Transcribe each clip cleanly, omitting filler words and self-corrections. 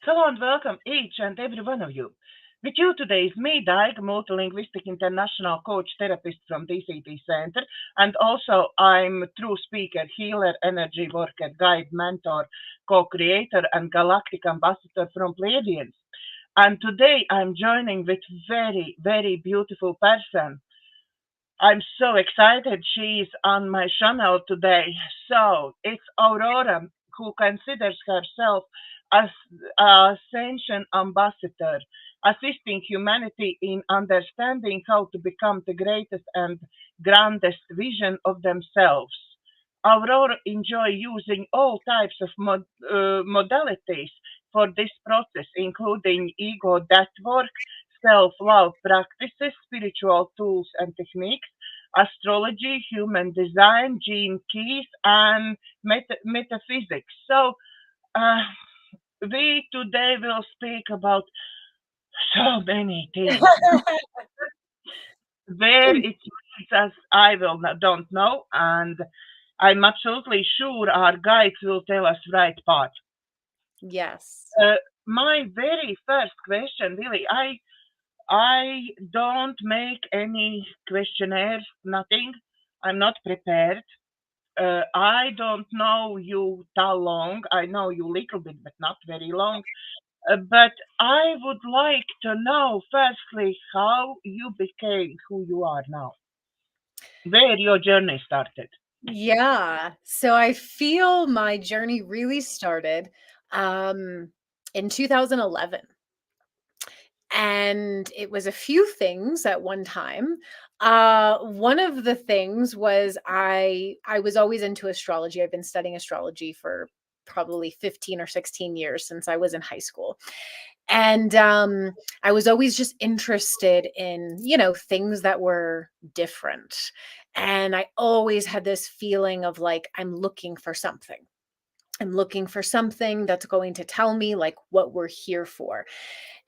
Hello and welcome each and every one of you. With you today is me, Daig, multilinguistic international coach therapist from DCT Center, and also I'm true speaker, healer, energy worker, guide, mentor, co-creator, and Galactic Ambassador from Pleiadians. And today I'm joining with very beautiful person. I'm so excited she's on my channel today. So it's Aurora who considers herself as Ascension Ambassador, assisting humanity in understanding how to become the greatest and grandest vision of themselves. Aurora enjoy using all types of modalities for this process, including ego death work, self-love practices, spiritual tools and techniques, astrology, human design, gene keys, and metaphysics. So, uh, we today will speak about so many things. Where it leads us, I will not, don't know, and I'm absolutely sure our guides will tell us right path. Yes. Uh, my very first question, really, I don't make any questionnaires, nothing. I'm not prepared. I don't know you that long. I know you little bit, but not very long. But I would like to know, firstly, how you became who you are now, where your journey started. Yeah. So I feel my journey really started um, in 2011. And it was a few things at one time. One of the things was I was always into astrology. I've been studying astrology for probably 15 or 16 years since I was in high school. And I was always just interested in, things that were different. And I always had this feeling of like, I'm looking for something. I'm looking for something that's going to tell me like what we're here for.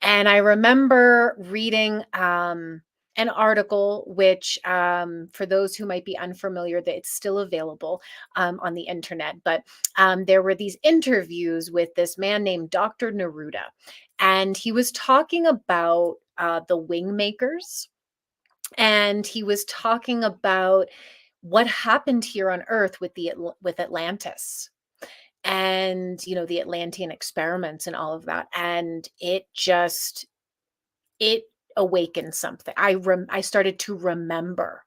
And I remember reading an article, which, for those who might be unfamiliar, that it's still available on the internet. But there were these interviews with this man named Dr. Neruda, and he was talking about the wing makers, and he was talking about what happened here on Earth with with Atlantis, and the Atlantean experiments and all of that, and it awakened something. I started to remember,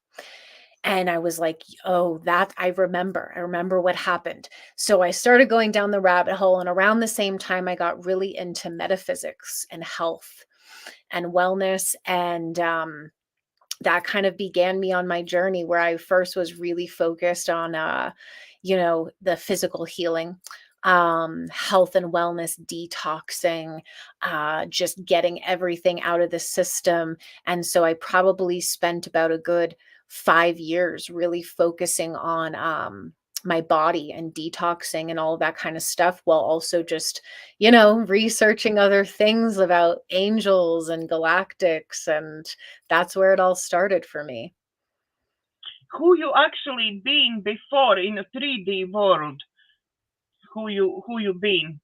and I was like, oh, that I remember what happened. So I started going down the rabbit hole, and around the same time I got really into metaphysics and health and wellness, and that kind of began me on my journey, where I first was really focused on the physical healing, health and wellness, detoxing, just getting everything out of the system. And so I probably spent about a good 5 years really focusing on my body and detoxing and all of that kind of stuff, while also just researching other things about angels and galactics. And that's where it all started for me. Who you actually been before in a 3D world? Who you been?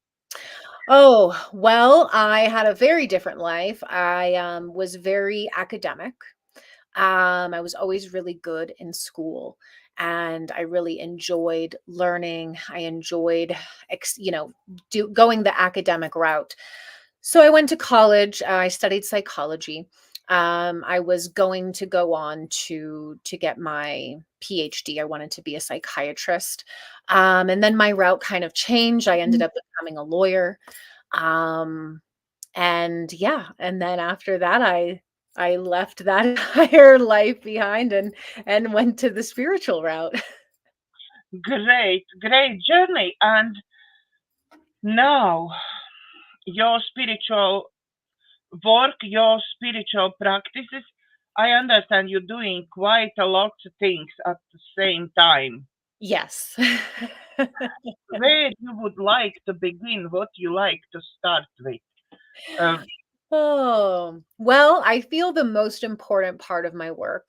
Oh, well, I had a very different life. I was very academic. I was always really good in school, and I really enjoyed learning. I enjoyed, going the academic route. So I went to college. I studied psychology. I was going to go on to get my PhD. I wanted to be a psychiatrist, and then my route kind of changed. I ended up becoming a lawyer, um, and yeah, and then after that, I left that entire life behind and went to the spiritual route. Great journey. And now your spiritual work, your spiritual practices. I understand you're doing quite a lot of things at the same time. Yes. Where you would like to begin, what you like to start with. Uh, Oh, well, I feel the most important part of my work,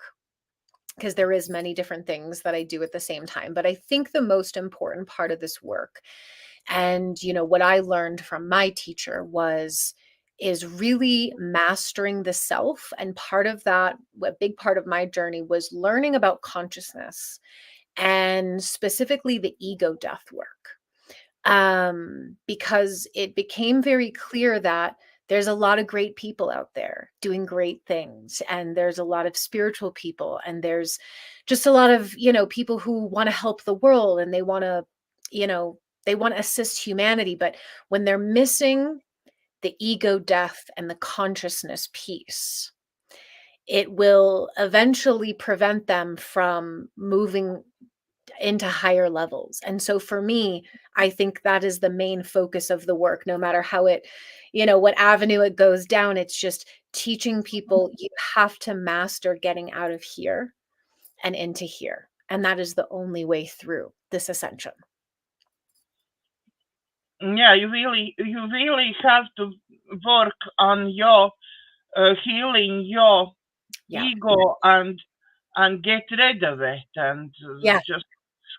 because there is many different things that I do at the same time, but I think the most important part of this work And, what I learned from my teacher is really mastering the self. And part of that, a big part of my journey was learning about consciousness and specifically the ego death work. Because it became very clear that there's a lot of great people out there doing great things. And there's a lot of spiritual people. And there's just a lot of, people who want to help the world and they want to, they want to assist humanity. But when they're missing the ego death and the consciousness piece, it will eventually prevent them from moving into higher levels. And so for me, I think that is the main focus of the work, no matter how it, what avenue it goes down. It's just teaching people you have to master getting out of here and into here. And that is the only way through this ascension. Yeah, you really have to work on your healing your ego and get rid of it and just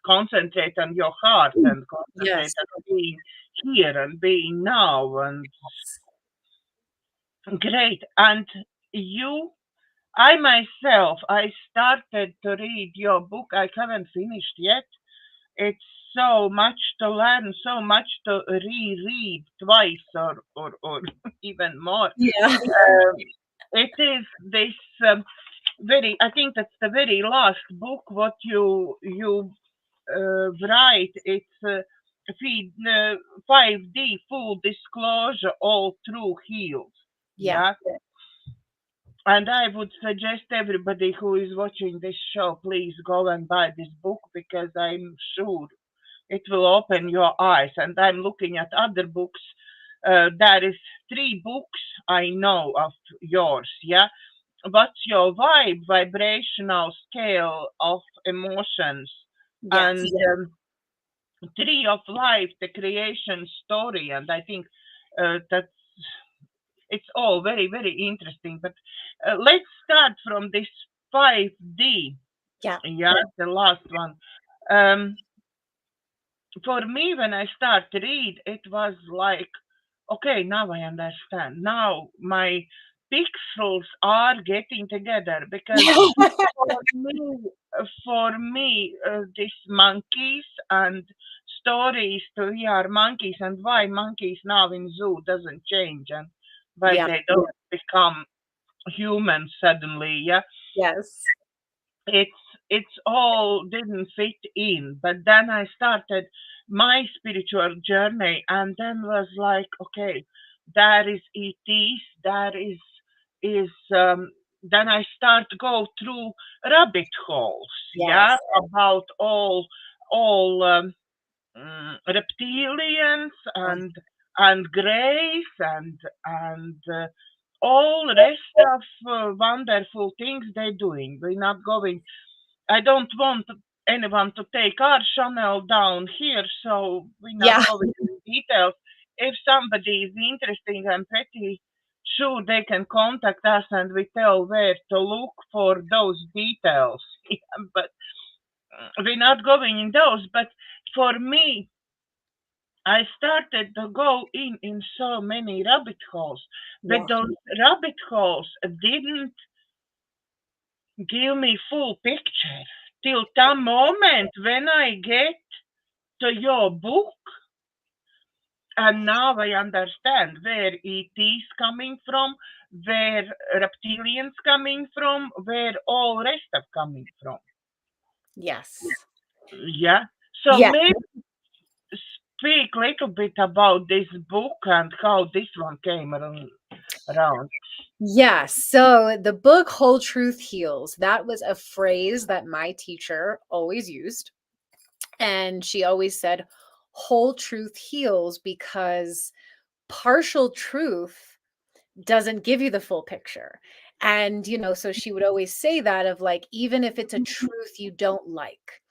concentrate on your heart and concentrate on being here and being now. And great. And I myself, I started to read your book. I haven't finished yet. It's so much to learn, so much to reread twice or even more. Yeah. It is this I think that's the very last book what you write. It's 5D full disclosure, all true heals. Yeah. And I would suggest everybody who is watching this show, please go and buy this book because I'm sure it will open your eyes. And I'm looking at other books. There is 3 books I know of yours. Yeah. What's your vibrational scale of emotions? And Tree of Life, the creation story. And I think that's it's all very, very interesting. But let's start from this 5D. Yeah, the last one. For me, when I started to read, it was like, okay, now I understand. Now my pixels are getting together because for me, these monkeys and stories to we are monkeys and why monkeys now in zoo doesn't change and why they don't become humans suddenly. Yeah. Yes. It's all didn't fit in. But then I started my spiritual journey and then was like, okay, there is ETs, is then I start to go through rabbit holes, about all reptilians and grays and all rest of wonderful things they're doing. We're not going. I don't want anyone to take our channel down here, so we're not going into details. If somebody is interested, I'm pretty sure they can contact us and we tell where to look for those details. But we're not going in those. But for me, I started to go in so many rabbit holes, but those rabbit holes didn't give me full picture till the moment when I get to your book, and now I understand where it is coming from, where reptilians coming from, where all rest of coming from. Yes. Yeah. So maybe speak a little bit about this book and how this one came around. Yeah. So the book Whole Truth Heals, that was a phrase that my teacher always used. And she always said, whole truth heals, because partial truth doesn't give you the full picture. And, so she would always say that of like, even if it's a truth you don't like,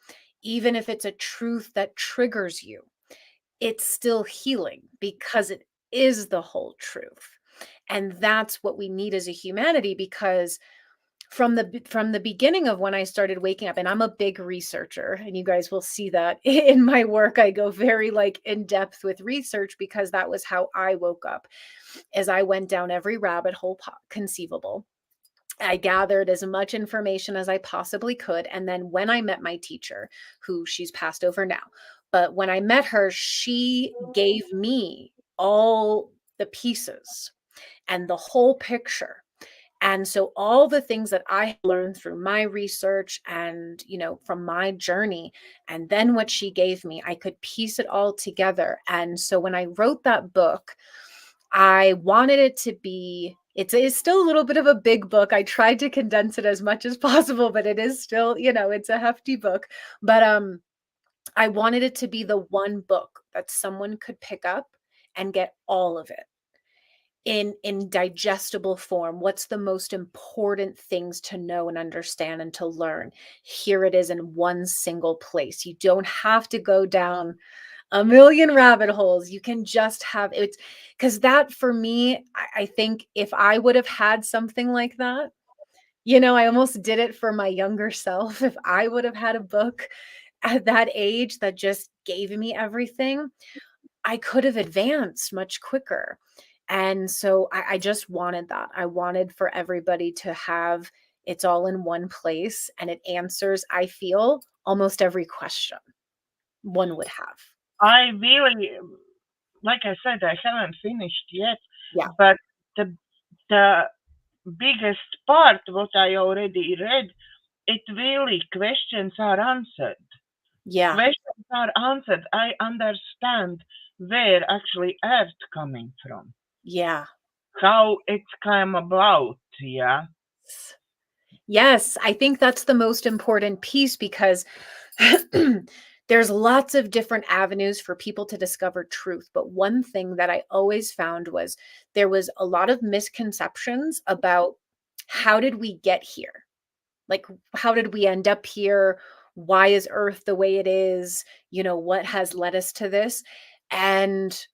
even if it's a truth that triggers you, it's still healing because it is the whole truth. And that's what we need as a humanity, because from the beginning of when I started waking up, and I'm a big researcher, and you guys will see that in my work. I go very like in depth with research because that was how I woke up, as I went down every rabbit hole conceivable. I gathered as much information as I possibly could. And then when I met my teacher, who she's passed over now, but when I met her, she gave me all the pieces and the whole picture. And so all the things that I learned through my research and, from my journey, and then what she gave me, I could piece it all together. And so when I wrote that book, I wanted it to be, it's still a little bit of a big book. I tried to condense it as much as possible, but it is still, it's a hefty book. But I wanted it to be the one book that someone could pick up and get all of it in digestible form. What's the most important things to know and understand and to learn? Here it is in one single place. You don't have to go down a million rabbit holes. You can just have it, because that for me, I think if I would have had something like that, I almost did it for my younger self. If I would have had a book at that age that just gave me everything, I could have advanced much quicker. And so I just wanted that. I wanted for everybody to have it's all in one place, and it answers, I feel, almost every question one would have. I really, like I said, I haven't finished yet, Yeah. but the biggest part what I already read, it really questions are answered. Yeah. Questions are answered. I understand where actually Earth coming from, Yeah. how it's come about. Yeah. Yes, I think that's the most important piece, because there's lots of different avenues for people to discover truth. But one thing that I always found was there was a lot of misconceptions about how did we get here? Like, how did we end up here? Why is Earth the way it is? What has led us to this? And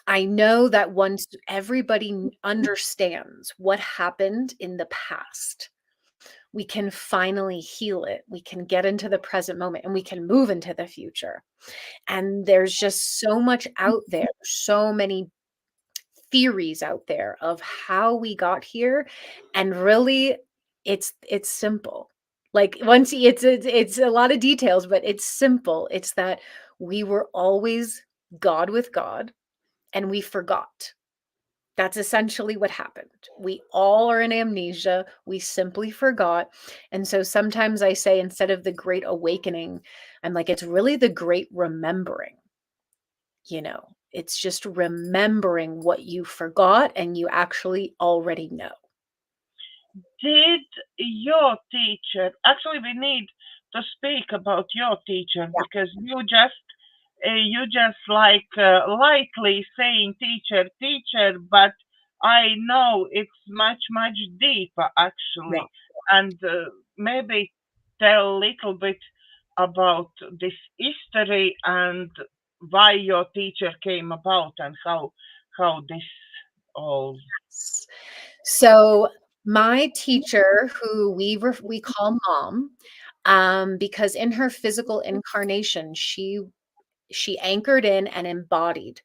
I know that once everybody understands what happened in the past, we can finally heal it. We can get into the present moment and we can move into the future. And there's just so much out there, so many theories out there of how we got here. And really, it's simple. Like, once it's a lot of details, but it's simple. It's that we were always God with God, and we forgot. That's essentially what happened. We all are in amnesia. We simply forgot. And so sometimes I say, instead of the great awakening, I'm like, it's really the great remembering. It's just remembering what you forgot and you actually already know. Did your teacher actually? We need to speak about your teacher Yeah. because you just like lightly saying teacher, but I know it's much deeper Yeah. actually, and maybe tell a little bit about this history and why your teacher came about and how this all. So my teacher, who we call mom, because in her physical incarnation, she anchored in and embodied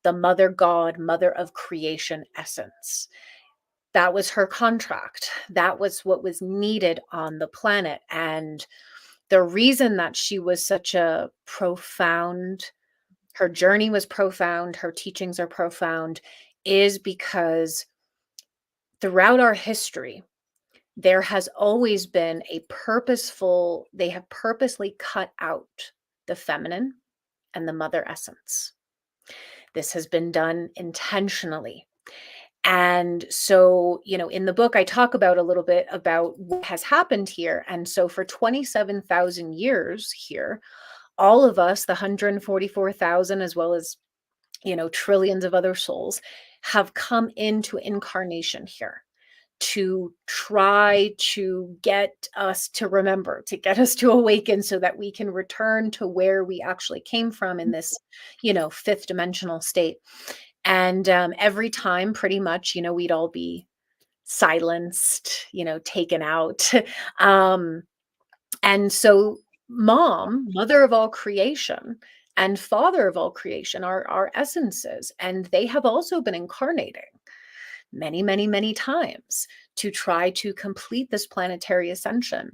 the mother god, mother of creation essence. That was her contract. That was what was needed on the planet. And the reason that she was such a profound, her journey was profound, her teachings are profound, is because throughout our history, there has always been they have purposely cut out the feminine and the mother essence. This has been done intentionally. And so, in the book, I talk about a little bit about what has happened here. And so, for 27,000 years here, all of us, the 144,000, as well as, trillions of other souls, have come into incarnation here to try to get us to remember, to get us to awaken so that we can return to where we actually came from in this, fifth dimensional state. And every time, pretty much, we'd all be silenced, taken out. um and so mom, mother of all creation, and father of all creation are our essences, and they have also been incarnating many, many, many times to try to complete this planetary ascension.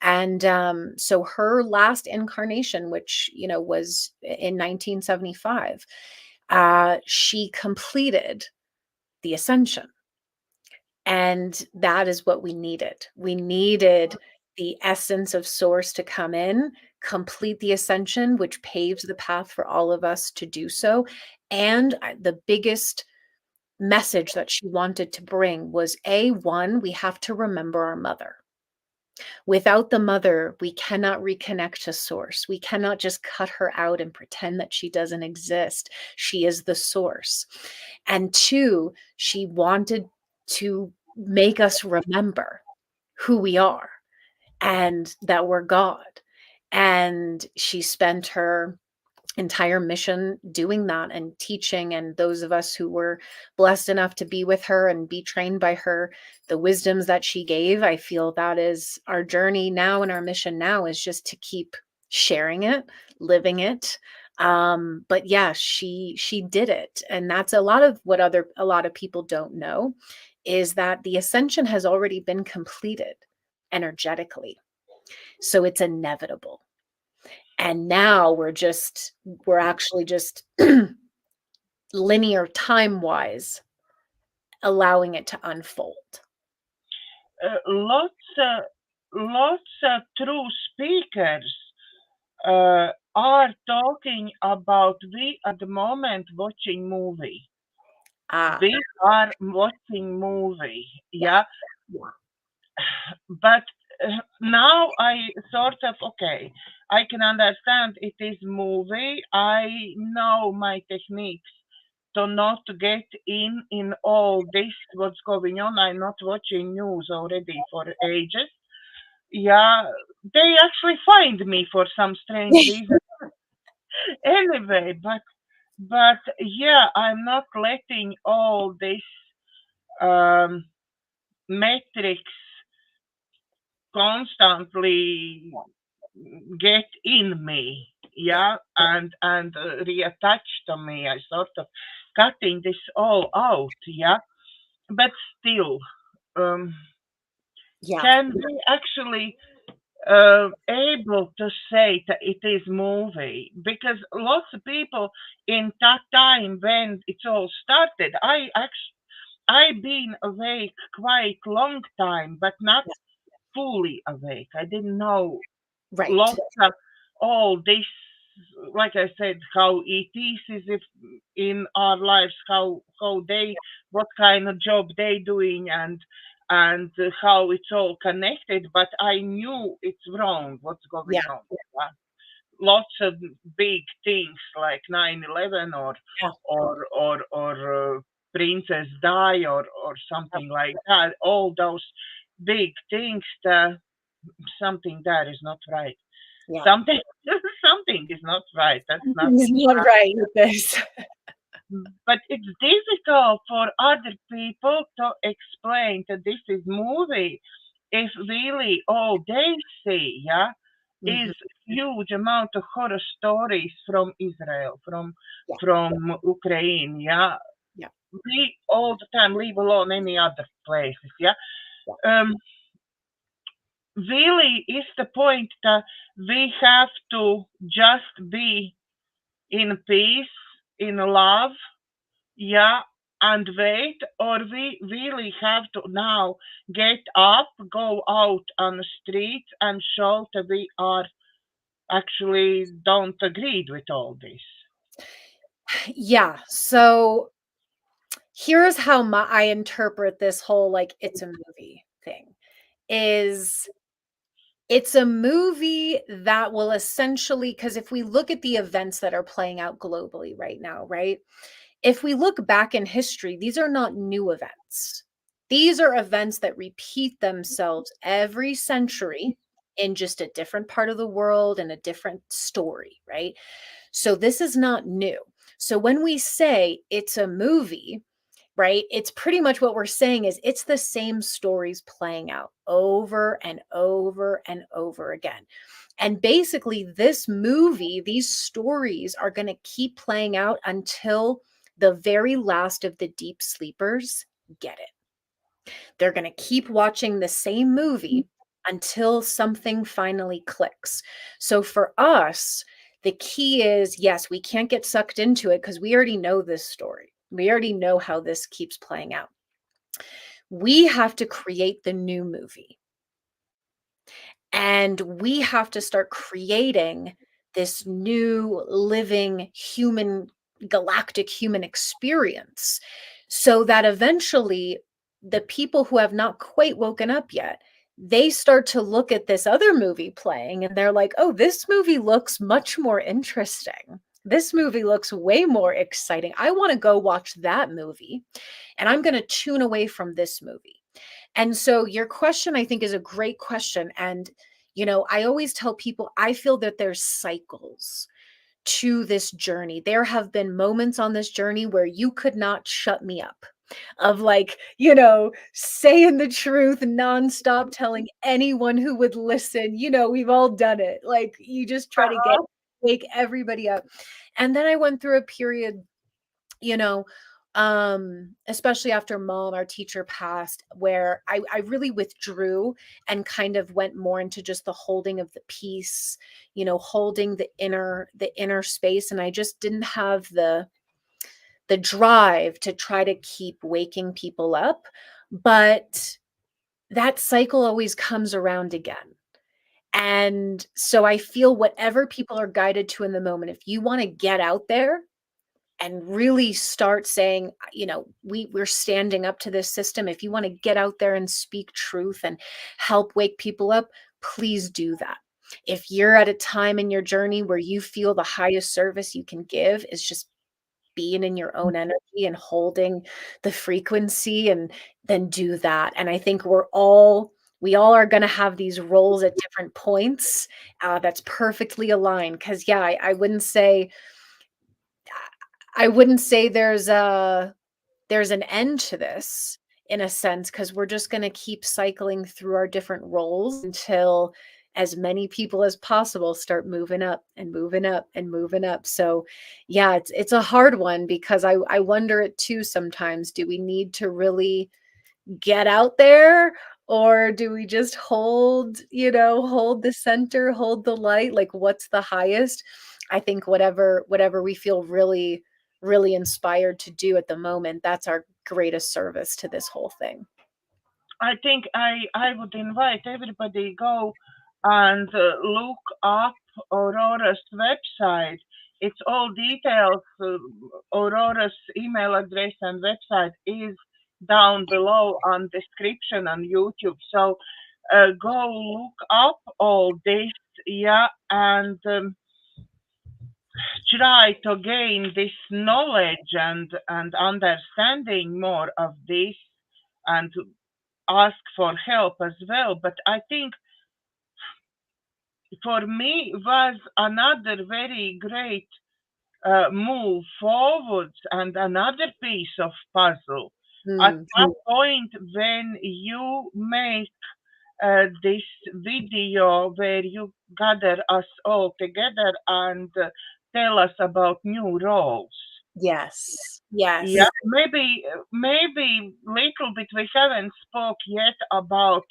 And so her last incarnation, which was in 1975, she completed the ascension. And that is what we needed. We needed the essence of source to come in, complete the ascension, which paves the path for all of us to do so. And the biggest message that she wanted to bring was one, we have to remember our mother. Without the mother, we cannot reconnect to source. We cannot just cut her out and pretend that she doesn't exist. She is the source. And two, she wanted to make us remember who we are and that we're God. And she spent her entire mission doing that and teaching. And those of us who were blessed enough to be with her and be trained by her, the wisdoms that she gave, I feel that is our journey now, and our mission now is just to keep sharing it, living it. But yeah, she did it. And that's a lot of what a lot of people don't know, is that the ascension has already been completed energetically. So it's inevitable. And now we're actually just linear time wise allowing it to unfold. Lots of true speakers are talking about we at the moment watching movie. We are watching movie, yeah. But now I sort of, okay, I can understand it is movie. I know my techniques to not get in all this what's going on. I'm not watching news already for ages. Yeah, they actually find me for some strange reason. Anyway, but yeah, I'm not letting all this metrics constantly get in me, yeah, and reattach to me. I sort of cutting this all out, yeah, but still, can we actually able to say that it is movie? Because lots of people in that time when it all started, I've been awake quite long time, but not fully awake. I didn't know lots of all this, like I said, how ETs is if in our lives, how they, what kind of job they doing, and how it's all connected. But I knew it's wrong. What's going on? Yeah. Lots of big things like 9/11 or Princess Di or something like that. All those big things. Something that is not right. Something is not right. That's not right with this. But it's difficult for other people to explain that this is movie if really all they see, yeah, is huge amount of horror stories from Israel, from Ukraine, yeah. We all the time, leave alone any other places, yeah. Really is the point that we have to just be in peace, in love, yeah, and wait, or we really have to now get up, go out on the streets and show that we are actually don't agree with all this. Yeah. So here's how I interpret this whole like it's a movie thing. It's a movie that will essentially, because if we look at the events that are playing out globally right now, right? If we look back in history, these are not new events. These are events that repeat themselves every century in just a different part of the world and a different story, right? So this is not new. So when we say it's a movie, right? It's pretty much what we're saying is it's the same stories playing out over and over and over again. And basically, this movie, these stories are going to keep playing out until the very last of the deep sleepers get it. They're going to keep watching the same movie until something finally clicks. So for us, the key is, yes, we can't get sucked into it because we already know this story. We already know how this keeps playing out. We have to create the new movie. And we have to start creating this new living human, galactic human experience so that eventually the people who have not quite woken up yet, they start to look at this other movie playing and they're like, oh, this movie looks much more interesting. This movie looks way more exciting. I want to go watch that movie and I'm going to tune away from this movie. And so your question, I think, is a great question. And, I always tell people, I feel that there's cycles to this journey. There have been moments on this journey where you could not shut me up of like, saying the truth nonstop, telling anyone who would listen, we've all done it. Like you just try to wake everybody up. And then I went through a period, you know, especially after mom, our teacher, passed, where I really withdrew and kind of went more into just the holding of the peace, holding the inner space. And I just didn't have the drive to try to keep waking people up. But that cycle always comes around again. And so I feel whatever people are guided to in the moment, if you want to get out there and really start saying, we're standing up to this system. If you want to get out there and speak truth and help wake people up, please do that. If you're at a time in your journey where you feel the highest service you can give is just being in your own energy and holding the frequency, and then do that. And I think we all are going to have these roles at different points that's perfectly aligned. Because I wouldn't say there's an end to this in a sense, because we're just going to keep cycling through our different roles until as many people as possible start moving up and moving up and moving up. So it's a hard one, because I wonder it too sometimes. Do we need to really get out there, or do we just hold the center, hold the light? Like, what's the highest? I think whatever we feel really, really inspired to do at the moment, that's our greatest service to this whole thing. I think I would invite everybody go and look up Aurora's website. It's all details. Aurora's email address and website is down below on description on YouTube. So go look up all this, and try to gain this knowledge and understanding more of this, and ask for help as well. But I think for me was another very great move forwards and another piece of puzzle. At that point, when you make this video where you gather us all together and tell us about new roles. Yes. Yeah, maybe little bit we haven't spoke yet about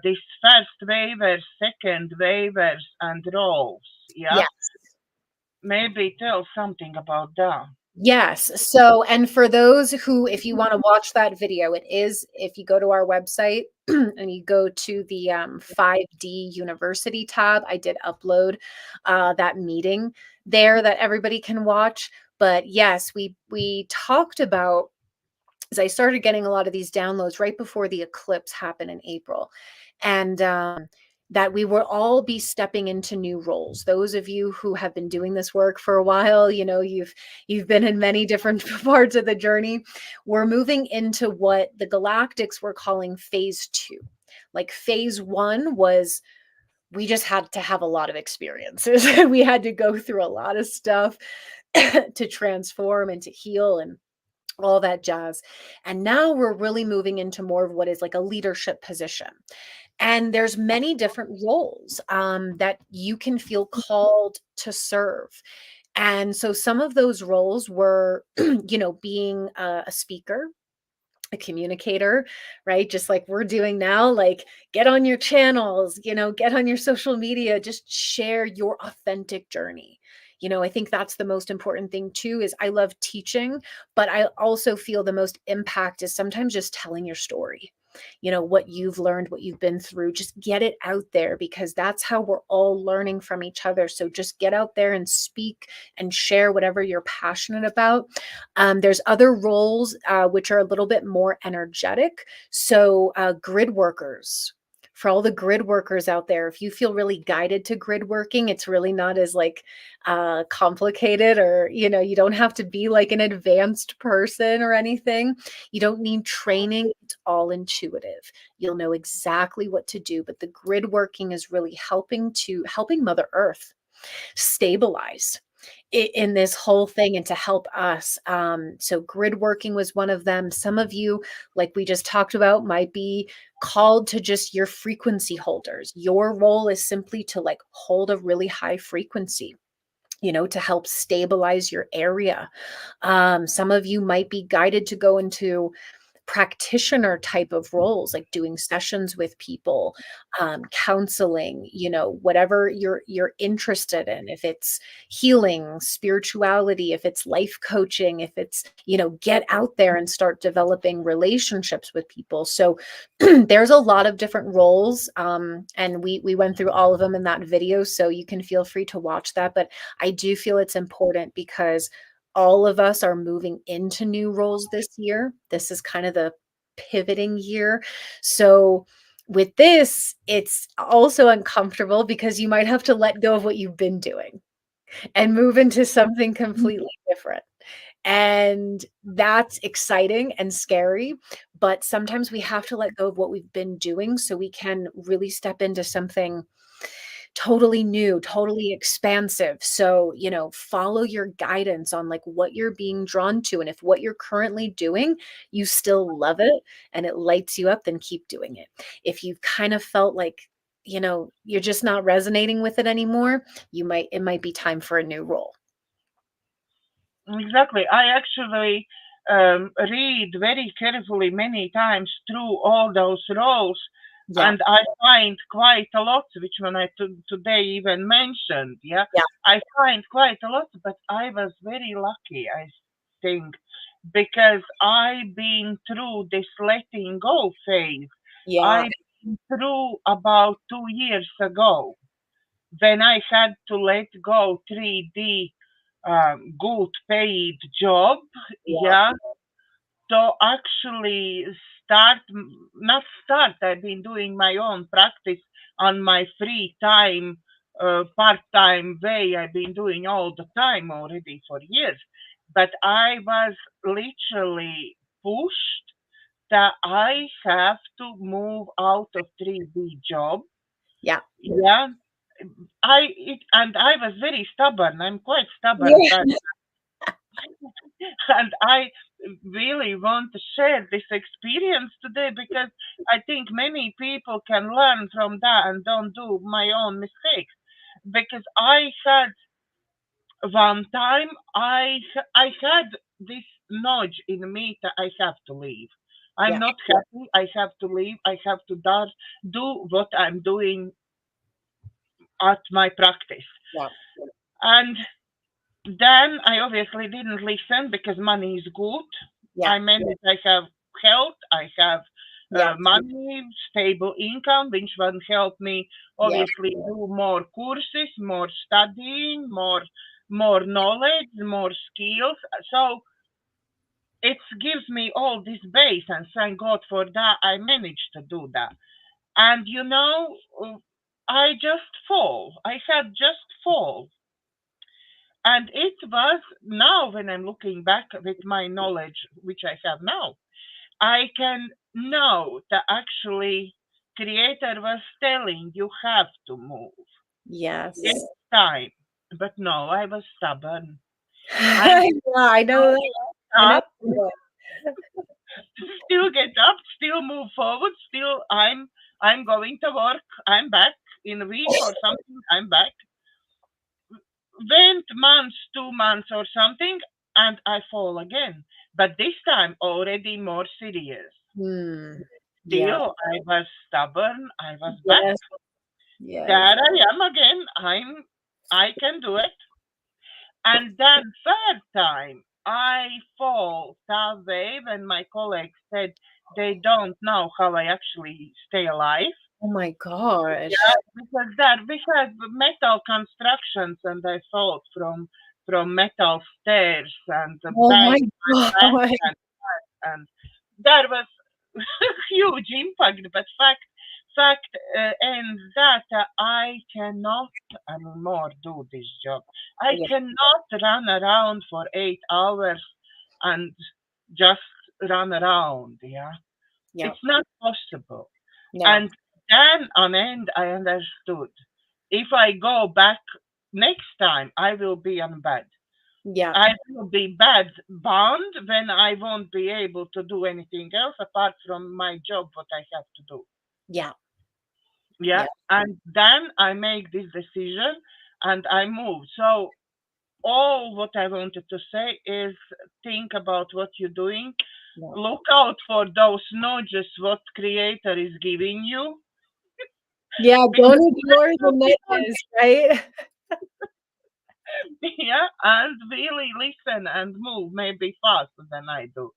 this first waivers, second waivers, and roles. Yeah. Maybe tell something about that. Yes. So, and for those who, if you want to watch that video, it is, if you go to our website and you go to the 5D University tab, I did upload that meeting there that everybody can watch. But yes, we talked about, as I started getting a lot of these downloads right before the eclipse happened in April, and that we will all be stepping into new roles. Those of you who have been doing this work for a while, you've been in many different parts of the journey. We're moving into what the Galactics were calling phase 2. Like phase 1 was, we just had to have a lot of experiences. We had to go through a lot of stuff to transform and to heal. And all that jazz. And now we're really moving into more of what is like a leadership position. And there's many different roles that you can feel called to serve. And so some of those roles were, being a speaker, a communicator, right? Just like we're doing now, like get on your channels, get on your social media, just share your authentic journey. I think that's the most important thing too, is I love teaching, but I also feel the most impact is sometimes just telling your story. What you've learned, what you've been through, just get it out there, because that's how we're all learning from each other. So just get out there and speak and share whatever you're passionate about. There's other roles which are a little bit more energetic. So grid workers. For all the grid workers out there, if you feel really guided to grid working, it's really not as like complicated, or you don't have to be like an advanced person or anything. You don't need training. It's all intuitive. You'll know exactly what to do. But the grid working is really helping Mother Earth stabilize in this whole thing and to help us. So grid working was one of them. Some of you, like we just talked about, might be called to just your frequency holders. Your role is simply to like hold a really high frequency, to help stabilize your area. Some of you might be guided to go into practitioner type of roles, like doing sessions with people, counseling, whatever you're interested in. If it's healing, spirituality, if it's life coaching, if it's, get out there and start developing relationships with people. So there's a lot of different roles. And we went through all of them in that video, so you can feel free to watch that. But I do feel it's important because all of us are moving into new roles this year. This is kind of the pivoting year. So with this, it's also uncomfortable because you might have to let go of what you've been doing and move into something completely different. And that's exciting and scary, but sometimes we have to let go of what we've been doing so we can really step into something totally new, totally expansive. So, follow your guidance on like what you're being drawn to. And if what you're currently doing, you still love it and it lights you up, then keep doing it. If you've kind of felt like, you're just not resonating with it anymore, it might be time for a new role. Exactly. I actually read very carefully many times through all those roles, Yeah. and I find quite a lot, which one I today even mentioned. Yeah, Yeah. I find quite a lot, but I was very lucky, I think, because I've been through this letting go phase. Yeah. I've been through about 2 years ago when I had to let go 3D good paid job. Yeah. Yeah. So actually not start, I've been doing my own practice on my free time, part-time way. I've been doing all the time already for years. But I was literally pushed that I have to move out of 3D job. Yeah. Yeah. And I was very stubborn. I'm quite stubborn Yeah. type, and I really want to share this experience today because I think many people can learn from that and don't do my own mistakes. Because I had one time, I had this nudge in me that I have to leave. I'm Yeah. not happy. I have to leave. I have to do what I'm doing at my practice. Yeah. And then I obviously didn't listen because money is good. Yeah. I manage, I have health, I have Yeah. money, stable income, which will help me Yeah. obviously do more courses, more studying, more knowledge, more skills. So it gives me all this base, and thank God for that. I managed to do that. And I just fall. I had just fall. And it was now, when I'm looking back with my knowledge, which I have now, I can know that actually Creator was telling you have to move. Yes. It's time. But no, I was stubborn. I Yeah, I know that. I know stopped. that. forward. Still, I'm going to work. I'm back in a week or something. I'm back. Went months, 2 months or something, and I fall again. But this time already more serious. Yeah. Still, I was stubborn. I was back. Yes. There Yes. I am again. I can do it. And then third time, I fall that way when my colleagues said they don't know how I actually stay alive. Oh my gosh. Yeah, because that we had metal constructions and I fall from metal stairs and Oh my banged my back god. and that was huge impact. But fact and that I cannot anymore do this job. I Yeah. cannot run around for 8 hours and just run around. Yeah, Yeah. it's not possible. Yeah. And then on end, I understood. If I go back next time, I will be on bed. Yeah. I will be bed bound when I won't be able to do anything else apart from my job, what I have to do. Yeah. Yeah. Yeah. And then I make this decision and I move. So all what I wanted to say is think about what you're doing. Yeah. Look out for those nudges what creator is giving you. Yeah, Because don't ignore the nudges, right? yeah, and really listen and move maybe faster than I do.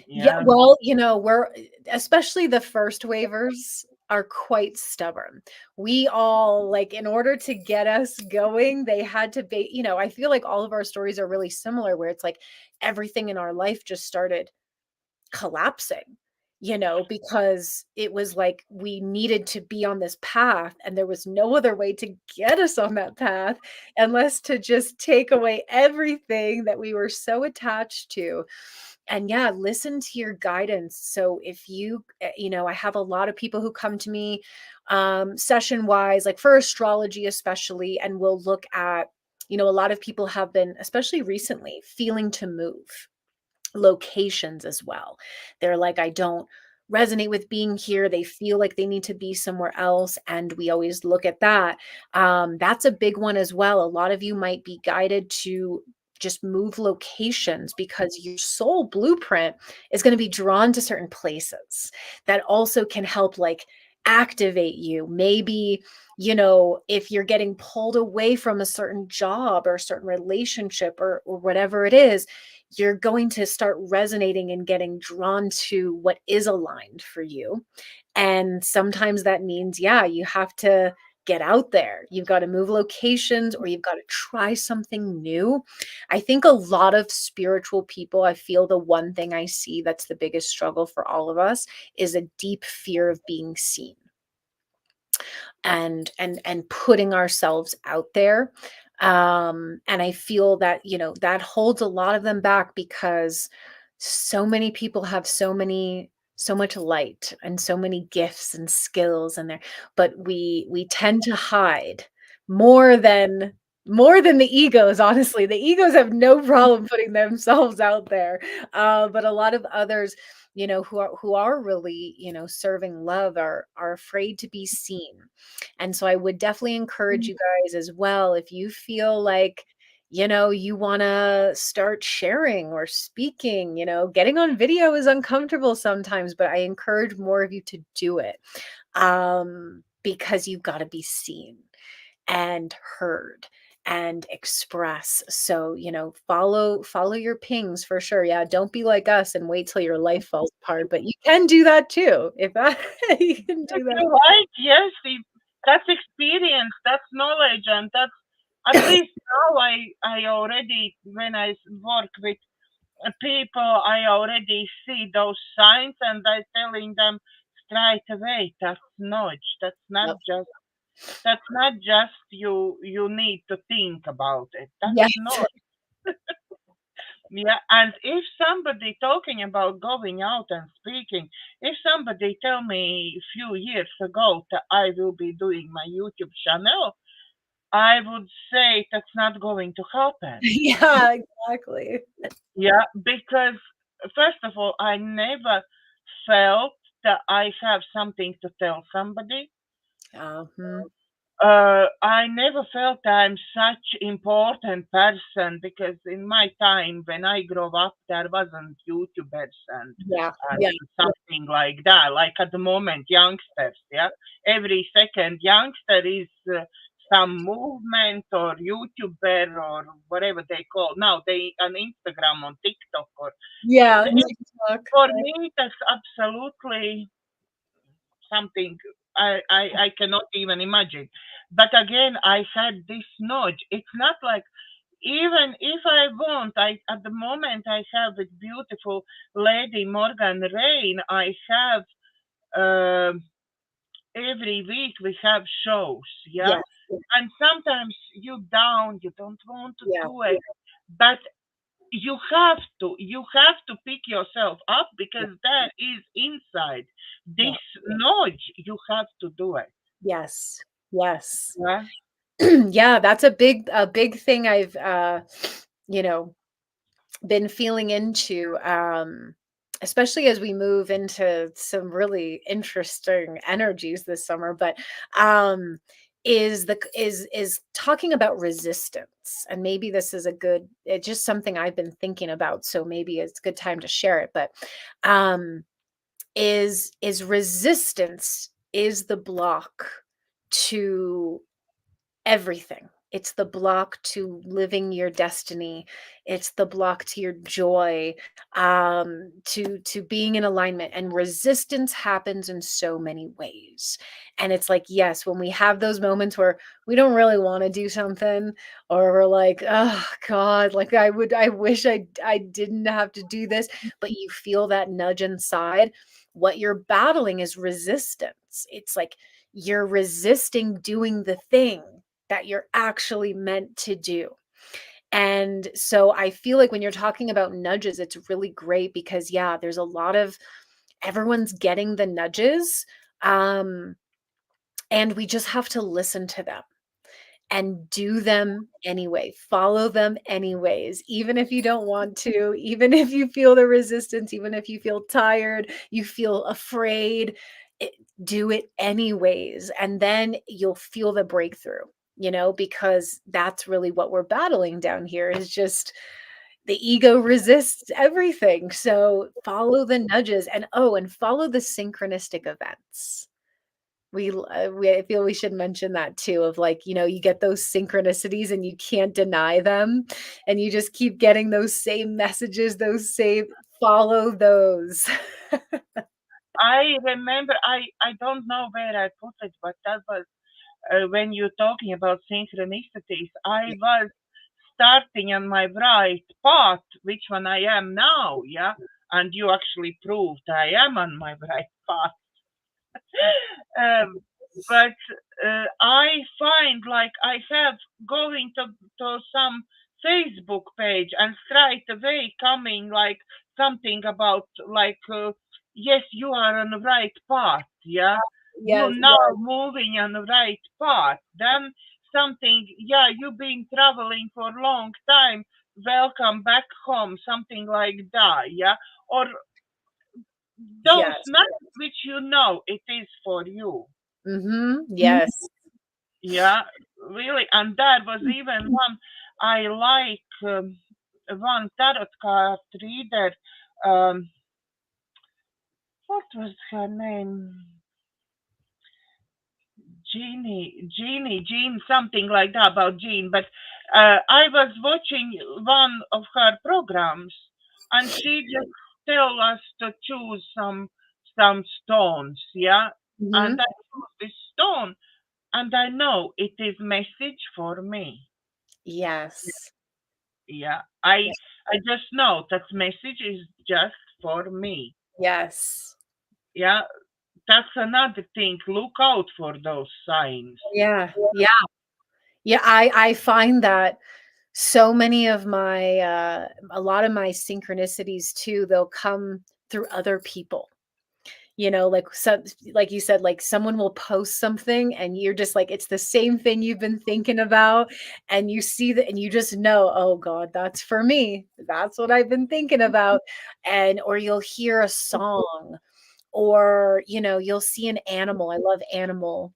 Yeah, Yeah. well, we're especially the first waivers are quite stubborn. We all like in order to get us going, they had to be, I feel like all of our stories are really similar where it's like everything in our life just started collapsing, because it was like we needed to be on this path and there was no other way to get us on that path unless to just take away everything that we were so attached to. And yeah, listen to your guidance. So if I have a lot of people who come to me session wise, like for astrology especially, and we'll look at, a lot of people have been, especially recently, feeling to move locations as well. They're like, I don't resonate with being here. They feel like they need to be somewhere else. And we always look at that. That's a big one as well. A lot of you might be guided to just move locations because your soul blueprint is going to be drawn to certain places that also can help like activate you. Maybe, if you're getting pulled away from a certain job or a certain relationship or whatever it is, you're going to start resonating and getting drawn to what is aligned for you. And sometimes that means, yeah, you have to get out there. You've got to move locations or you've got to try something new. I think a lot of spiritual people, I feel the one thing I see that's the biggest struggle for all of us is a deep fear of being seen and putting ourselves out there. And I feel that that holds a lot of them back because so many people have so much light and so many gifts and skills in there, but we tend to hide more than the egos. Honestly, the egos have no problem putting themselves out there, but a lot of others, who are really serving love are afraid to be seen. And so I would definitely encourage you guys as well, if you feel like you want to start sharing or speaking, getting on video is uncomfortable sometimes, but I encourage more of you to do it, because you've got to be seen and heard and express. So, follow your pings for sure. Yeah, don't be like us and wait till your life falls apart, but you can do that too. If that you can do If that. you like, yes, that's experience, that's knowledge, and that's at least now I already when I work with people, I already see those signs, and I telling them straight away that's nudge. Yep. That's not just you need to think about it. That's Yes. not. Yeah, and if somebody talking about going out and speaking, if somebody tell me a few years ago that I will be doing my YouTube channel, I would say that's not going to happen. Yeah, exactly. Yeah, because first of all, I never felt I have something to tell somebody. Mhm. I never felt I'm such important person because in my time when I grew up there wasn't YouTubers Yeah. and Yeah. something like that. Like at the moment, youngsters, yeah, every second youngster is some movement or YouTuber or whatever they call now. They on Instagram, on TikTok, or Yeah. they, TikTok. for me that's absolutely something I cannot even imagine. But again, I had this nudge. It's not like even if I want, I at the moment I have with beautiful lady Morgan Rain. I have every week we have shows, yeah. Yes. And sometimes you down, you don't want to Yeah. do it, but you have to pick yourself up because that is inside Yeah. this nudge. You have to do it. Yes. Yes. Yeah. Yeah, that's a big thing I've you know, been feeling into, especially as we move into some really interesting energies this summer, but um is talking about resistance. And maybe this is a good, it's just something I've been thinking about, so maybe it's a good time to share it. But um is resistance is the block to everything. It's the block to living your destiny. It's the block to your joy, to being in alignment. And resistance happens in so many ways. And it's like, yes, when we have those moments where we don't really want to do something, or we're like, oh God, like I wish I didn't have to do this, but you feel that nudge inside. What you're battling is resistance. It's like you're resisting doing the thing that you're actually meant to do. And so I feel like when you're talking about nudges, it's really great because, yeah, there's a lot of everyone's getting the nudges. Um, and we just have to listen to them and do them anyway, follow them anyways, even if you don't want to, even if you feel the resistance, even if you feel tired, you feel afraid, it, do it anyways. And then you'll feel the breakthrough, because that's really what we're battling down here is just the ego resists everything. So follow the nudges and follow the synchronistic events. I feel we should mention that too, of like, you get those synchronicities and you can't deny them, and you just keep getting those same messages, those same follow those. I remember, I don't know where I put it, but that was when you're talking about synchronicities. I was starting on my right path, which one I am now, yeah? And you actually proved I am on my right path. um, but I find like I have going to some Facebook page and straight away coming like something about like yes, you are on the right path, yeah, you Yes. now moving on the right path. Then something, yeah, you've been traveling for a long time, welcome back home, something like that, yeah, or those Yes. nuggets which you know it is for you. Yes. Yeah, really. And there was even one I like, one tarot card reader. Um, what was her name? Jean, something like that about Jean. But I was watching one of her programs, and she just tell us to choose some stones. Yeah, and Mhm. I chose this stone, and I know it is message for me. Yes. Yeah, I just know that message is just for me. Yes. Yeah, that's another thing. Look out for those signs. Yeah. Yeah. Yeah. I find that so many of my a lot of my synchronicities too, they'll come through other people. Like, like you said, like someone will post something and you're just like, it's the same thing you've been thinking about, and you see that and you just know, oh God, that's for me. That's what I've been thinking about. Or you'll hear a song, or, you know, you'll see an animal. I love animal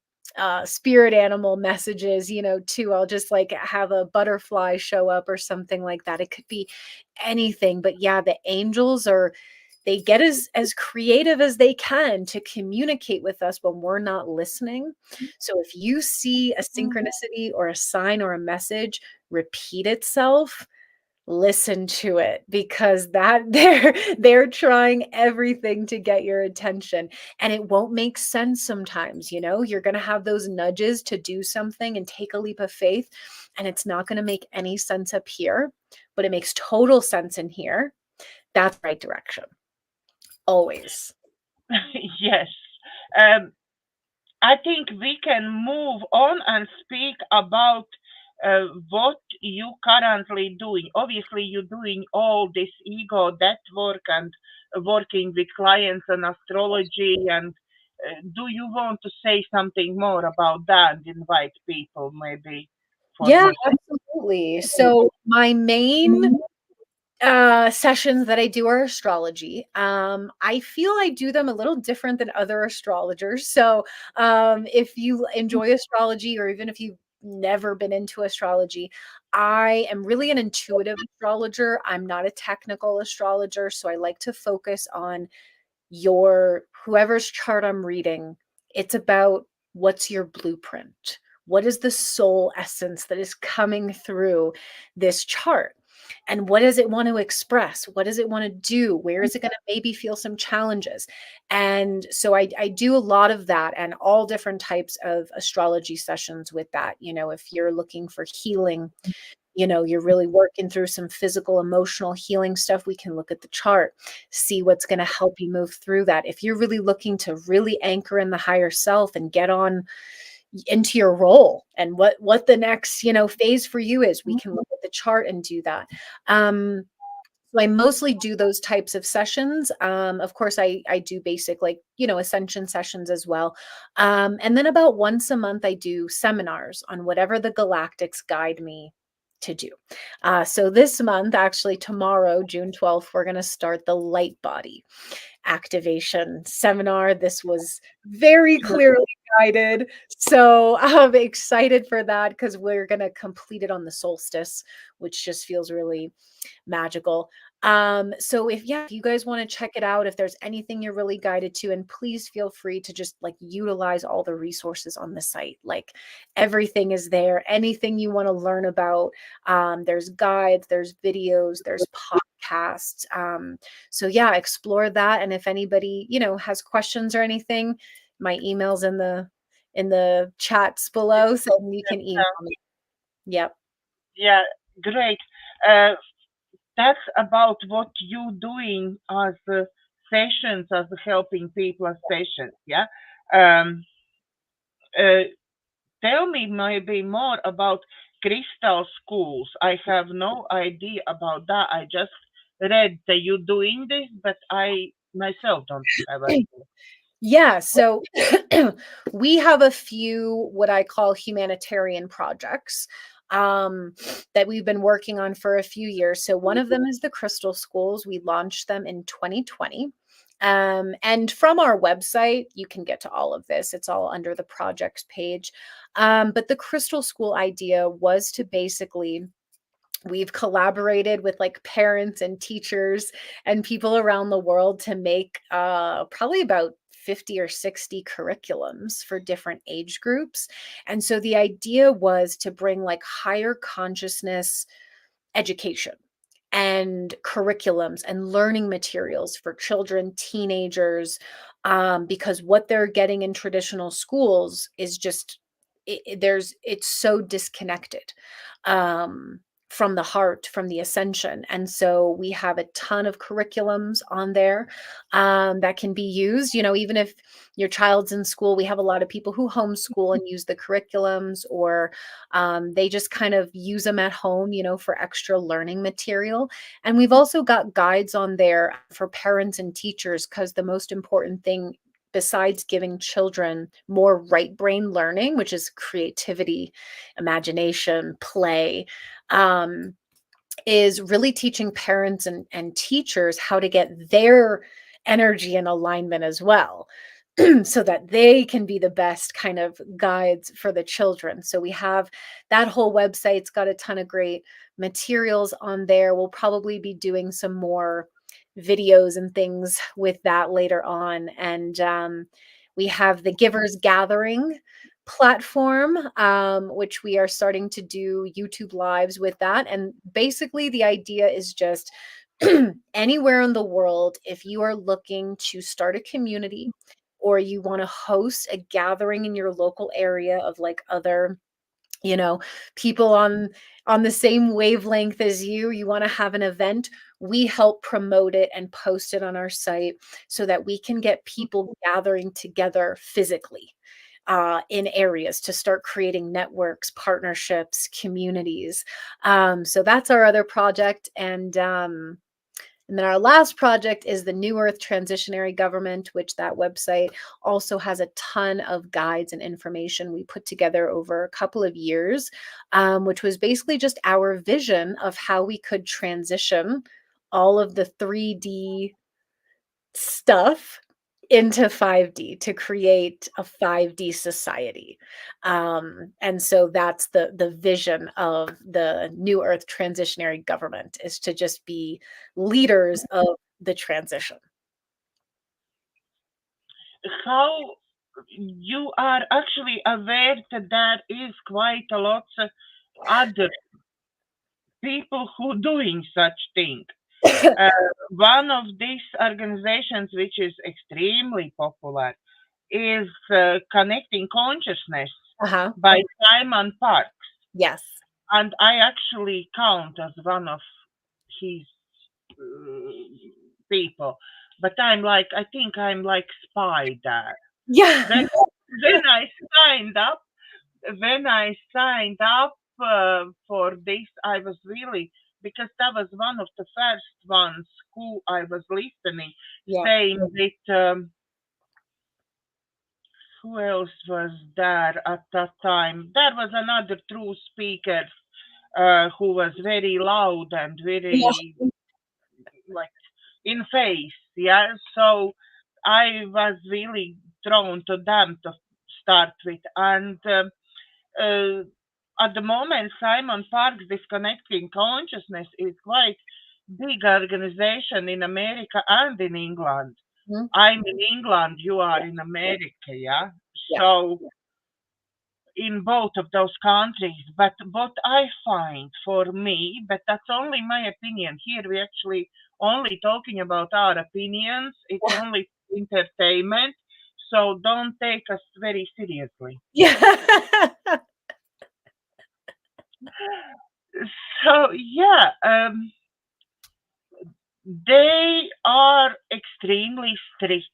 spirit animal messages, you know, too. I'll just like have a butterfly show up or something like that. It could be anything, but yeah, the angels are, they get as creative as they can to communicate with us when we're not listening. So if you see a synchronicity or a sign or a message repeat itself, listen to it, because that they're trying everything to get your attention, and it won't make sense sometimes. You know, you're going to have those nudges to do something and take a leap of faith, and it's not going to make any sense up here, but it makes total sense in here. That's the right direction. Always. Yes. Um, I think we can move on and speak about what you currently doing. Obviously, you're doing all this ego, that work, and working with clients and astrology. And do you want to say something more about that? Invite people maybe for Yeah, this. absolutely. So my main sessions that I do are astrology. I feel I do them a little different than other astrologers. So if you enjoy astrology, or even if you've never been into astrology, I am really an intuitive astrologer. I'm not a technical astrologer. So I like to focus on your whoever's chart I'm reading. It's about what's your blueprint? What is the soul essence that is coming through this chart? And what does it want to express? What does it want to do? Where is it going to maybe feel some challenges? And so I do a lot of that, and all different types of astrology sessions with that. You know, if you're looking for healing, you know, you're really working through some physical, emotional healing stuff, we can look at the chart, see what's going to help you move through that. If you're really looking to really anchor in the higher self and get on into your role and what the next, you know, phase for you is, we can look at the chart and do that. So I mostly do those types of sessions. Of course, I do basic, like, you know, ascension sessions as well. And then about once a month, I do seminars on whatever the Galactics guide me to do. So this month, actually tomorrow, June 12th, we're going to start the light body activation seminar. This was very clearly guided. So I'm excited for that, because we're going to complete it on the solstice, which just feels really magical. So if you guys want to check it out, if there's anything you're really guided to, and please feel free to just like utilize all the resources on the site. Like, everything is there. Anything you want to learn about, there's guides, there's videos, there's podcasts. So yeah, explore that. And if anybody, you know, has questions or anything, my email's in the chats below, so you can email me. Yep. Yeah, great. Uh, that's about what you doing as sessions, as helping people as sessions. Yeah. Um, uh, tell me maybe more about crystal schools. I have no idea about that. I just read that you doing this, but I myself don't have idea. Yeah, so we have a few what I call humanitarian projects that we've been working on for a few years. So one of them is the crystal schools. We launched them in 2020. And from our website, you can get to all of this. It's all under the projects page. But the crystal school idea was to basically, we've collaborated with like parents and teachers and people around the world to make probably about 50 or 60 curriculums for different age groups. And so the idea was to bring like higher consciousness education and curriculums and learning materials for children, teenagers, because what they're getting in traditional schools is just, it's so disconnected from the heart, from the ascension. And so we have a ton of curriculums on there that can be used. You know, even if your child's in school, we have a lot of people who homeschool and use the curriculums, or they just kind of use them at home, you know, for extra learning material. And we've also got guides on there for parents and teachers, because the most important thing, besides giving children more right brain learning, which is creativity, imagination, play, is really teaching parents and teachers how to get their energy and alignment as well. So that they can be the best kind of guides for the children. So we have that whole website's got a ton of great materials on there. We'll probably be doing some more videos and things with that later on. And we have the Givers Gathering platform, which we are starting to do YouTube lives with that. And basically, the idea is just anywhere in the world, if you are looking to start a community or you want to host a gathering in your local area of like other people on the same wavelength as you want to have an event, we help promote it and post it on our site so that we can get people gathering together physically in areas to start creating networks, partnerships, communities. So that's our other project. And then our last project is the New Earth Transitionary Government, which that website also has a ton of guides and information we put together over a couple of years, which was basically just our vision of how we could transition all of the 3D stuff into 5D to create a 5D society. And so that's the vision of the New Earth Transitionary Government, is to just be leaders of the transition. How you are actually aware that there is quite a lot of other people who doing such thing. One of these organizations which is extremely popular is Connecting Consciousness Uh-huh. by Simon Parks. Yes. And I actually count as one of his people. But I think I'm like spy there. Yeah. When I signed up for this, I was really, because that was one of the first ones who I was listening, Yeah. saying with who else was there at that time? There was another true speaker who was very loud and very like in face. Yeah, so I was really drawn to them to start with, and at the moment, Simon Park's Disconnecting Consciousness is quite big organization in America and in England. Mhm. I'm in England, you are in America, yeah? Yeah. So in both of those countries, but what I find for me, but that's only my opinion. Here we actually only talking about our opinions. It's only entertainment, so don't take us very seriously. Yeah. So yeah, they are extremely strict.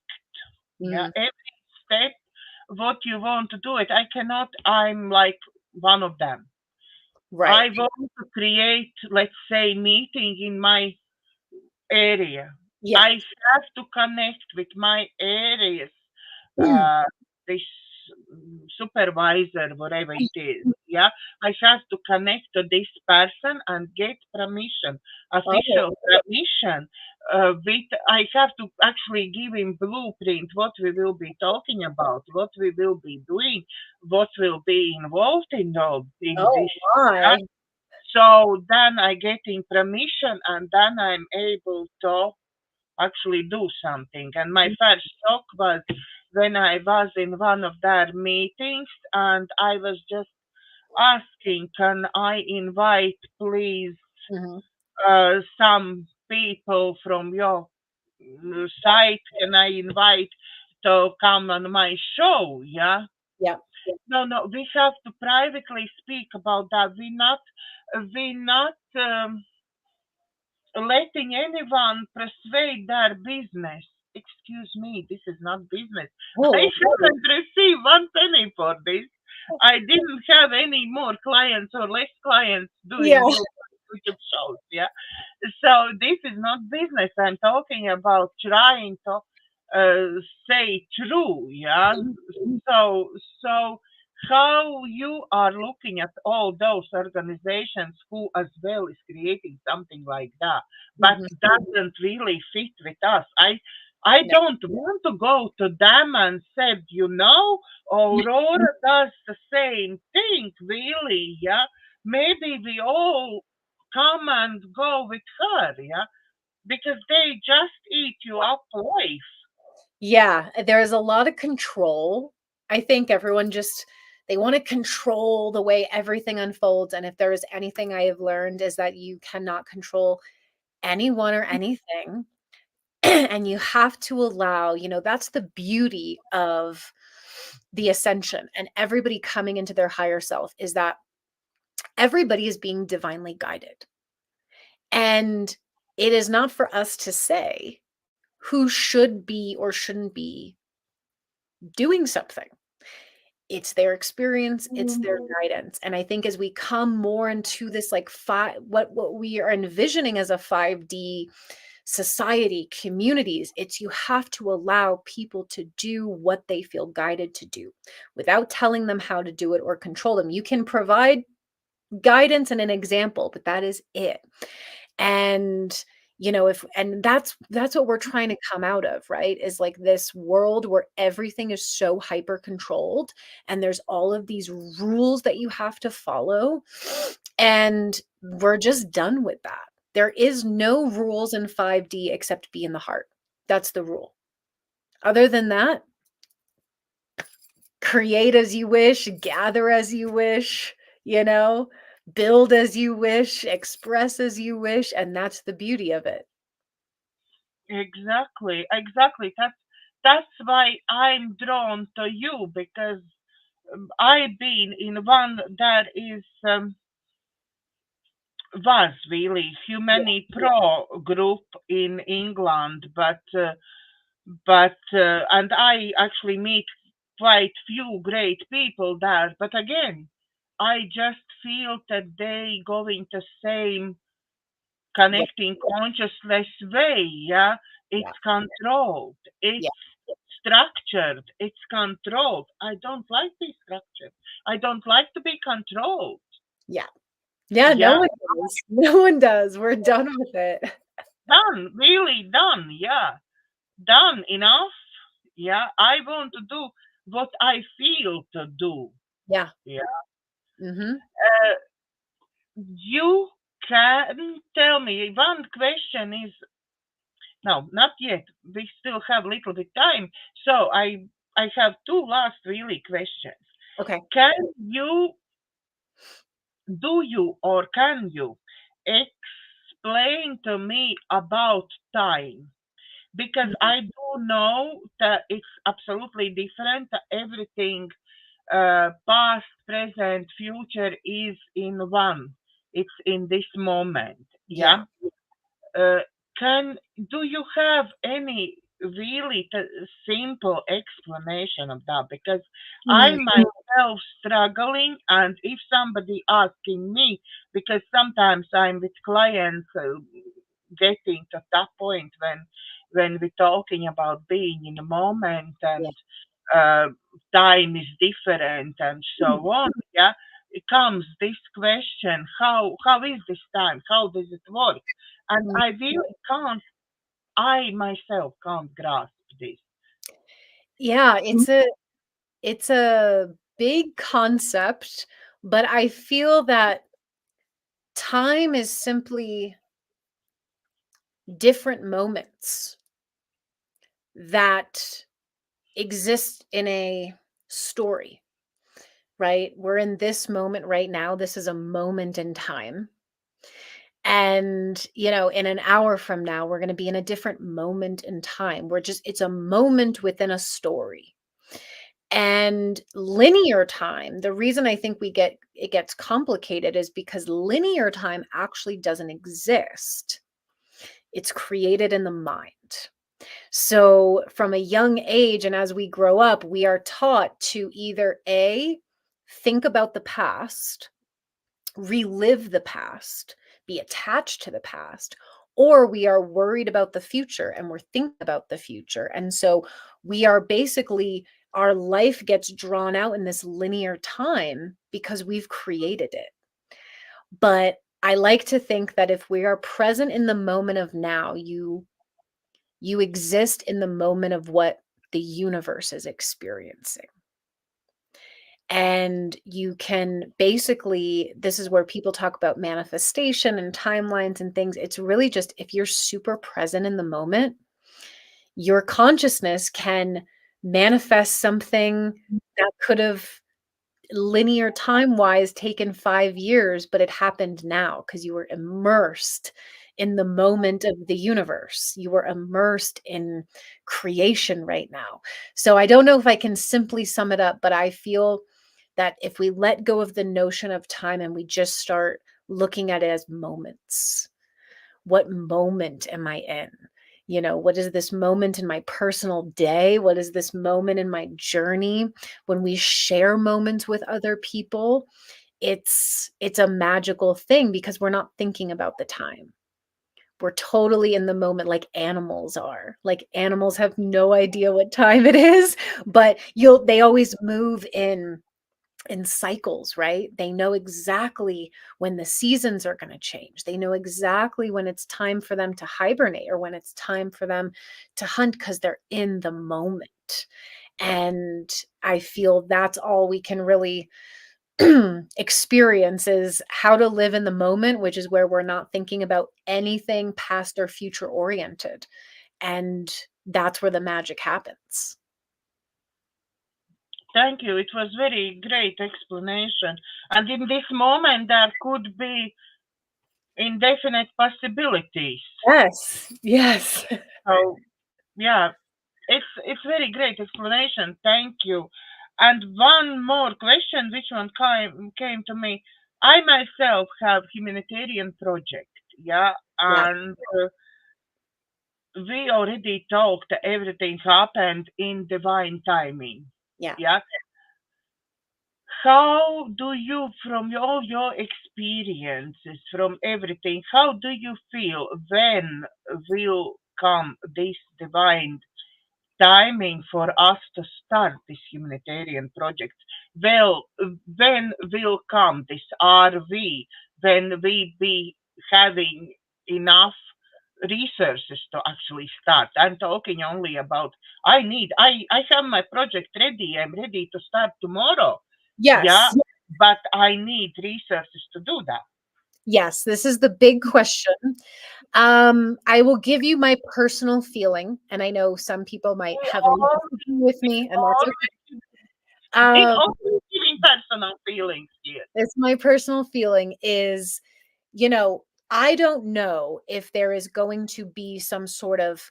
Yeah, every step, what you want to do it. I cannot. I'm like one of them. I Right. want to create, let's say, meeting in my area. Yeah. I have to connect with my areas, Mm. this supervisor, whatever it is. Yeah, I have to connect to this person and get permission, Oh. official permission. With I have to actually give him blueprint what we will be talking about, what we will be doing, what will be involved in Oh this. my. So then I getting permission and then I'm able to actually do something. And my first shock was when I was in one of their meetings and I was just asking, can I invite please Mhm. some people from your site? Can I invite to come on my show? Yeah. Yeah. No, we have to privately speak about that. We're not letting anyone persuade their business. Excuse me, this is not business. I Oh. haven't received one penny for this. I didn't have any more clients or less clients Yeah. doing YouTube shows. Yeah, so this is not business. I'm talking about trying to say true. Yeah, so how you are looking at all those organizations who as well is creating something like that, but Mhm. doesn't really fit with us. I No. don't want to go to them and said, Aurora does the same thing, really, yeah. Maybe we all come and go with her, yeah, because they just eat you up life. Yeah, there's a lot of control. I think everyone just they want to control the way everything unfolds. And if there is anything I have learned is that you cannot control anyone or anything. And you have to allow, that's the beauty of the ascension and everybody coming into their higher self is that everybody is being divinely guided. And it is not for us to say who should be or shouldn't be doing something. It's their experience, it's their guidance. And I think as we come more into this like what we are envisioning as a 5D society, communities, it's you have to allow people to do what they feel guided to do without telling them how to do it or control them. You can provide guidance and an example, but that is it. And if and that's what we're trying to come out of, right? Is like this world where everything is so hyper controlled and there's all of these rules that you have to follow. And we're just done with that. There is no rules in 5D except be in the heart. That's the rule. Other than that, create as you wish, gather as you wish, you know, build as you wish, express as you wish, and that's the beauty of it. Exactly, exactly. That's why I'm drawn to you because I've been in one that is was really Yeah, Humani Pro group in England, but and I actually meet quite few great people there. But again, I just feel that they going the same yeah, connecting consciousness way. Yeah, yeah, it's controlled. It's yeah, structured. It's controlled. I don't like this structure. I don't like to be controlled. yeah. Yeah, no Yeah, one does. No one does. We're done with it. done. Really done. Yeah, done enough. Yeah, I want to do what I feel to do. Yeah. Yeah. Mhm. You can tell me one question is no, not yet. We still have a little bit time. So I have two last really questions. Okay. Can you do you or can you explain to me about time? Because Mhm. I do know that it's absolutely different. Everything, past, present, future is in one. It's in this moment. Yeah. Yeah. Uh, can do you have any really simple explanation of that? Because I Mm, myself struggling, and if somebody asking me, because sometimes I'm with clients getting to that point when we're talking about being in the moment yeah. and uh, time is different and so Mm, on. Yeah, it comes this question: how is this time? How does it work? And mm. I really can't. I myself can't grasp this. Yeah, it's a big concept, but I feel that time is simply different moments that exist in a story, right? We're in this moment right now. This is a moment in time. And, in an hour from now, we're going to be in a different moment in time. It's a moment within a story. And linear time, the reason I think it gets complicated is because linear time actually doesn't exist. It's created in the mind. So from a young age and as we grow up, we are taught to either A, think about the past, relive the past, be attached to the past, or we are worried about the future and we're thinking about the future. And so we are basically, our life gets drawn out in this linear time because we've created it. But I like to think that if we are present in the moment of now, You exist in the moment of what the universe is experiencing. And you can basically, this is where people talk about manifestation and timelines and things. It's really just if you're super present in the moment, your consciousness can manifest something that could have linear time wise taken 5 years, but it happened now because you were immersed in the moment of the universe. You were immersed in creation right now. So I don't know if I can simply sum it up, but I feel that if we let go of the notion of time and we just start looking at it as moments, what moment am I in? You know, what is this moment in my personal day? What is this moment in my journey? When we share moments with other people, it's a magical thing because we're not thinking about the time. We're totally in the moment like animals are. Like animals have no idea what time it is, but they always move in cycles, right? They know exactly when the seasons are going to change. They know exactly when it's time for them to hibernate or when it's time for them to hunt because they're in the moment. And I feel that's all we can really experience is how to live in the moment, which is where we're not thinking about anything past or future oriented. And that's where the magic happens. Thank you. It was very great explanation. And in this moment, there could be indefinite possibilities. Yes. Yes. So, yeah, it's very great explanation. Thank you. And one more question, which one came to me. I myself have humanitarian project, yeah, Yeah. and we already talked. Everything happened in divine timing, Yeah. yeah. How do you, from all your experiences, from everything, how do you feel when will come this divine timing for us to start this humanitarian project? Well, when will come this RV? When we be having enough resources to actually start? I'm talking only about I have my project ready. I'm ready to start tomorrow. Yeah, Yes. but I need resources to do that. Yes, this is the big question. I will give you my personal feeling, and I know some people might We have a little all, disagreement with me, and that's okay. always, it Um, always giving personal feelings here. it's my personal feeling is, you know, I don't know if there is going to be some sort of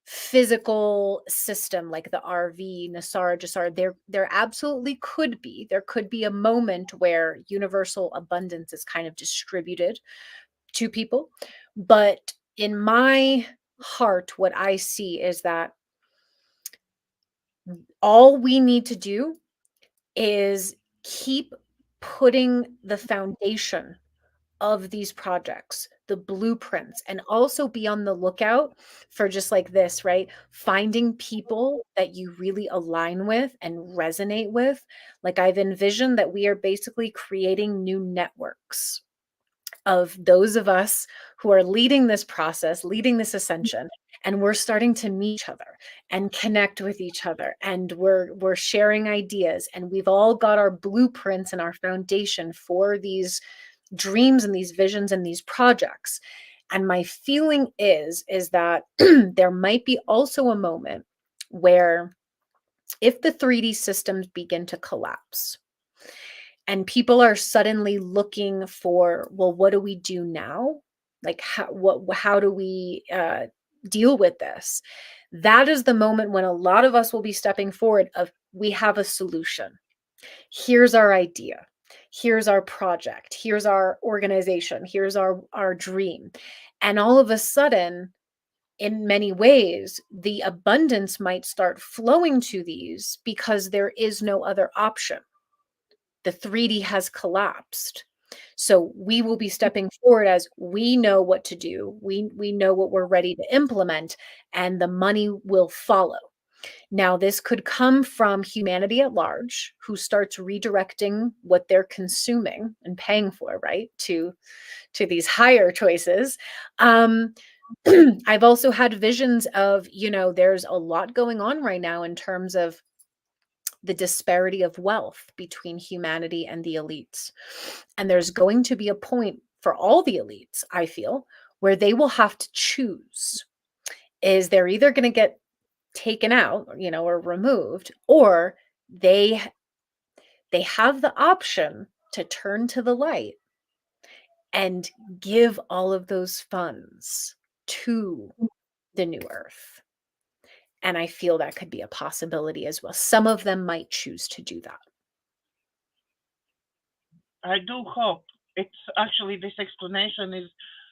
physical system like the RV, Nasara, Jasara. There absolutely could be. There could be a moment where universal abundance is kind of distributed to people. But in my heart, what I see is that all we need to do is keep putting the foundation of these projects, the blueprints, and also be on the lookout for just like this, right? Finding people that you really align with and resonate with. Like I've envisioned that we are basically creating new networks of those of us who are leading this process, leading this ascension, and we're starting to meet each other and connect with each other, and we're sharing ideas, and we've all got our blueprints and our foundation for these dreams and these visions and these projects. And my feeling is that there might be also a moment where if the 3D systems begin to collapse and people are suddenly looking for, well, what do we do now? Like how do we deal with this? That is the moment when a lot of us will be stepping forward of, we have a solution. Here's our idea. Here's our project. Here's our organization. Here's our dream. And all of a sudden, in many ways, the abundance might start flowing to these because there is no other option. The 3D has collapsed. So we will be stepping forward as we know what to do. We know what we're ready to implement, and the money will follow. Now, this could come from humanity at large, who starts redirecting what they're consuming and paying for, right, to these higher choices. I've also had visions of, there's a lot going on right now in terms of the disparity of wealth between humanity and the elites. And there's going to be a point for all the elites, I feel, where they will have to choose. Is they're either going to get taken out, or removed, or they have the option to turn to the light and give all of those funds to the new earth. And I feel that could be a possibility as well. Some of them might choose to do that. I do hope. It's actually, this explanation is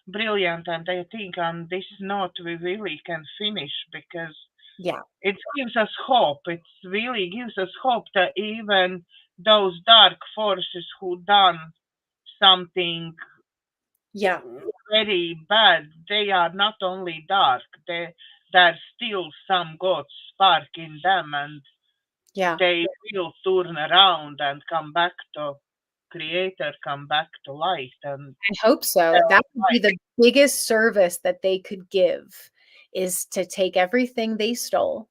brilliant, and I think on this note we really can finish, because Yeah. it gives us hope. It really gives us hope that even those dark forces who done something Yeah. very bad, they are not only dark, there's still some God spark in them, and Yeah. they will turn around and come back to creator, come back to light. And I hope so. That would be the biggest service that they could give, is to take everything they stole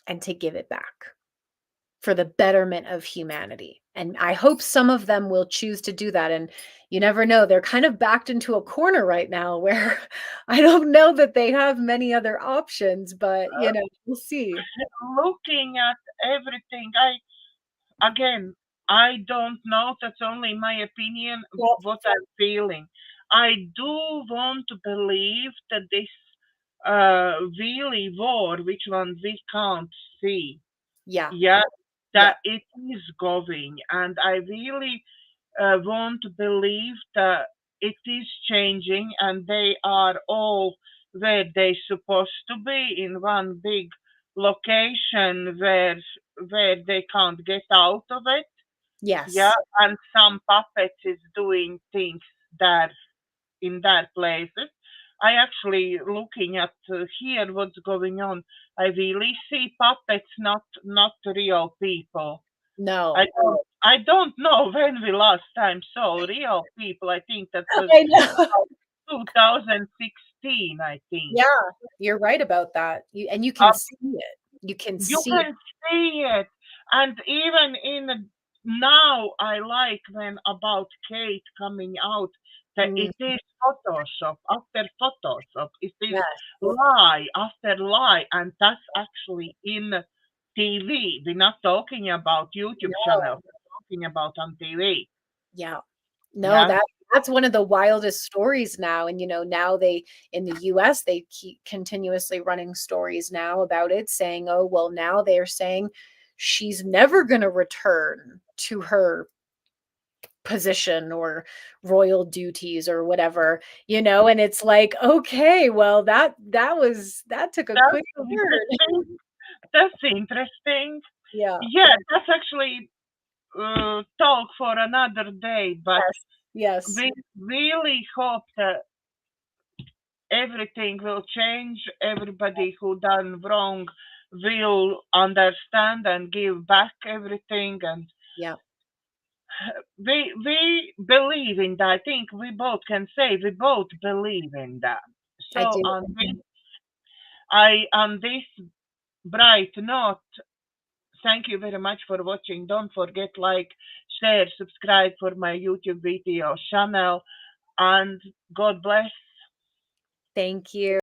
and to give it back for the betterment of humanity. And I hope some of them will choose to do that. And you never know, they're kind of backed into a corner right now where I don't know that they have many other options, but we'll see. looking at everything, I don't know, that's only my opinion, Well, what I'm feeling. I do want to believe that this really war, which one we can't see, yeah. that it is going, and I really want to believe that it is changing, and they are all where they supposed to be, in one big location where they can't get out of it. Yes. And some puppets is doing things that in that places. I actually looking at here what's going on. I really see puppets, not real people. No. I don't know when we last time saw real people. I think that was I know. 2016. I think. Yeah, you're right about that. And you can see it. You can You see it. can see it, and even in now, I like when about Kate coming out that it is Photoshop after Photoshop. It is Yes. lie after lie, and that's actually in TV. We're not talking about YouTube channel. We're talking about on TV. Yeah. No, Yeah. that's one of the wildest stories now. And now they, in the US, they keep continuously running stories now about it, saying, oh, well, now they're saying she's never going to return to her position or royal duties or whatever, and it's like, okay, well, that took a quick turn. That's interesting. Yeah. Yeah, that's actually talk for another day, but Yes. we really hope that everything will change. Everybody who done wrong will understand and give back everything, and Yeah. we believe in that. I think we both can say we both believe in that. I So do. on this bright note, thank you very much for watching. Don't forget, like, share, subscribe for my YouTube video channel, and God bless. Thank you.